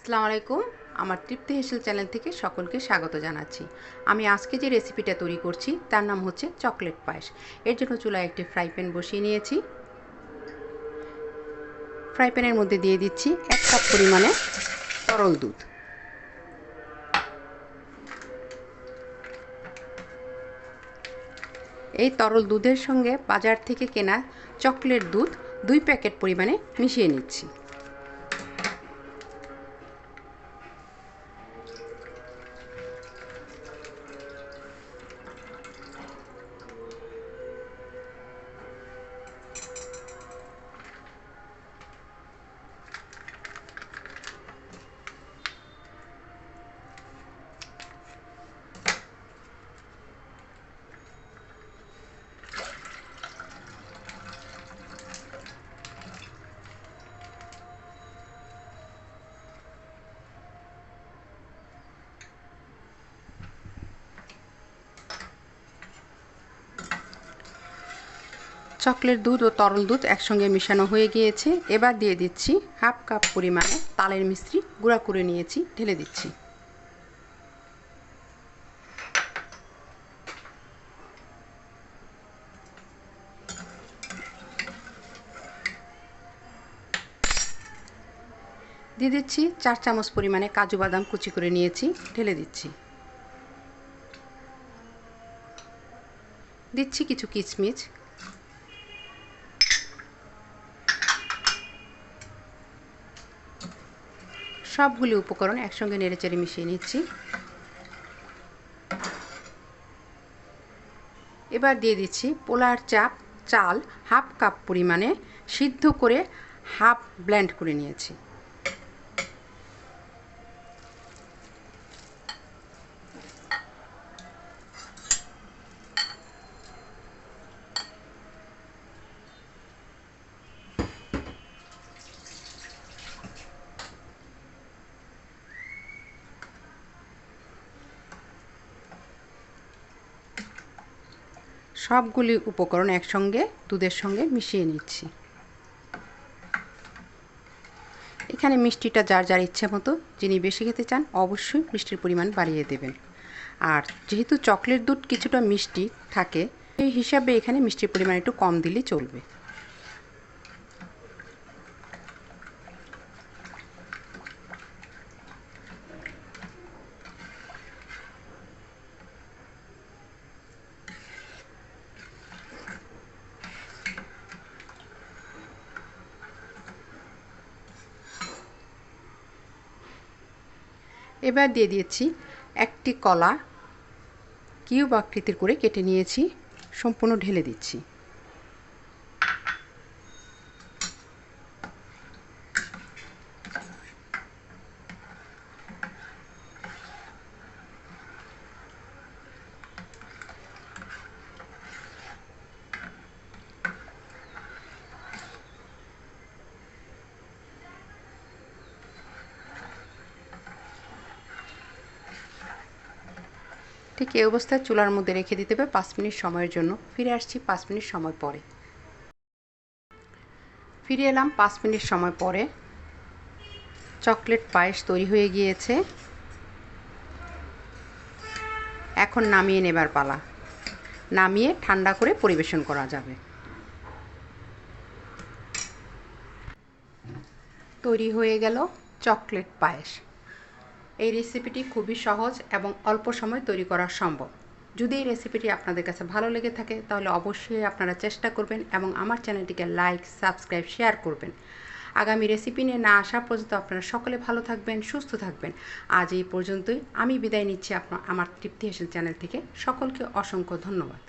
আসসালামু আলাইকুম। আমার তৃপ্তি হেসেল চ্যানেল থেকে সকলকে স্বাগত জানাচ্ছি। আমি আজকে যে রেসিপিটা তৈরি করছি তার নাম হচ্ছে চকলেট পায়েস। এর জন্য চুলায় একটি ফ্রাই প্যান বসিয়ে নিয়েছি। ফ্রাই প্যানের মধ্যে দিয়ে দিচ্ছি 1 কাপ পরিমাণে তরল দুধ। এই তরল দুধের সঙ্গে বাজার থেকে কেনা চকলেট দুধ 2 প্যাকেট পরিমাণে মিশিয়ে নিচ্ছি। চকলেট দুধ ও তরল দুধ একসঙ্গে মেশানো হয়ে গিয়েছে। এবার দিয়ে দিচ্ছি 1/2 কাপ পরিমাণে তালের মিশ্রি গুঁড়া করে নিয়েছি, ঢেলে দিচ্ছি। দিয়ে দিচ্ছি 4 চামচ পরিমাণে কাজু বাদাম কুচি করে নিয়েছি, ঢেলে দিচ্ছি। দিচ্ছি কিছু কিশমিশ, সবগুলি উপকরণ একসঙ্গে নেড়েচেড়ে মিশিয়ে নিচ্ছি। এবার দিয়ে দিচ্ছি পোলার চাল 1/2 কাপ পরিমাণে সিদ্ধ করে হাফ ব্লেন্ড করে নিয়েছি। সবগুলি উপকরণ একসঙ্গে দুধের সঙ্গে মিশিয়ে নিচ্ছি। এখানে মিষ্টিটা যার যার ইচ্ছে মতো, যিনি বেশি খেতে চান অবশ্যই মিষ্টির পরিমাণ বাড়িয়ে দেবেন। আর যেহেতু চকলেট দুধ কিছুটা মিষ্টি থাকে, সেই হিসাবে এখানে মিষ্টির পরিমাণ একটু কম দিলেই চলবে। এবার দিয়ে দিয়েছি একটি কলা কিউব আকৃতির করে কেটে নিয়েছি, সম্পূর্ণ ঢেলে দিচ্ছি। ঠিক এই অবস্থায় চুলার মধ্যে রেখে দিতে হবে 5 মিনিট সময়ের জন্য। ফিরে আসছি 5 মিনিট সময় পরে। ফিরে এলাম 5 মিনিট সময় পরে। চকলেট পায়েস তৈরি হয়ে গিয়েছে। এখন নামিয়ে নেবার পালা। নামিয়ে ঠান্ডা করে পরিবেশন করা যাবে। তৈরি হয়ে গেল চকলেট পায়েস। এই রেসিপিটি খুবই সহজ এবং অল্প সময় তৈরি করা সম্ভব। যদি এই রেসিপিটি আপনাদের কাছে ভালো লেগে থাকে তাহলে অবশ্যই আপনারা চেষ্টা করবেন এবং আমার চ্যানেলটিকে লাইক, সাবস্ক্রাইব, শেয়ার করবেন। আগামী রেসিপি নিয়ে না আসা পর্যন্ত আপনারা সকলে ভালো থাকবেন, সুস্থ থাকবেন। আজ এই পর্যন্তই। আমি বিদায় নিচ্ছি আমার তৃপ্তি হেসেল চ্যানেল থেকে। সকলকে অসংখ্য ধন্যবাদ।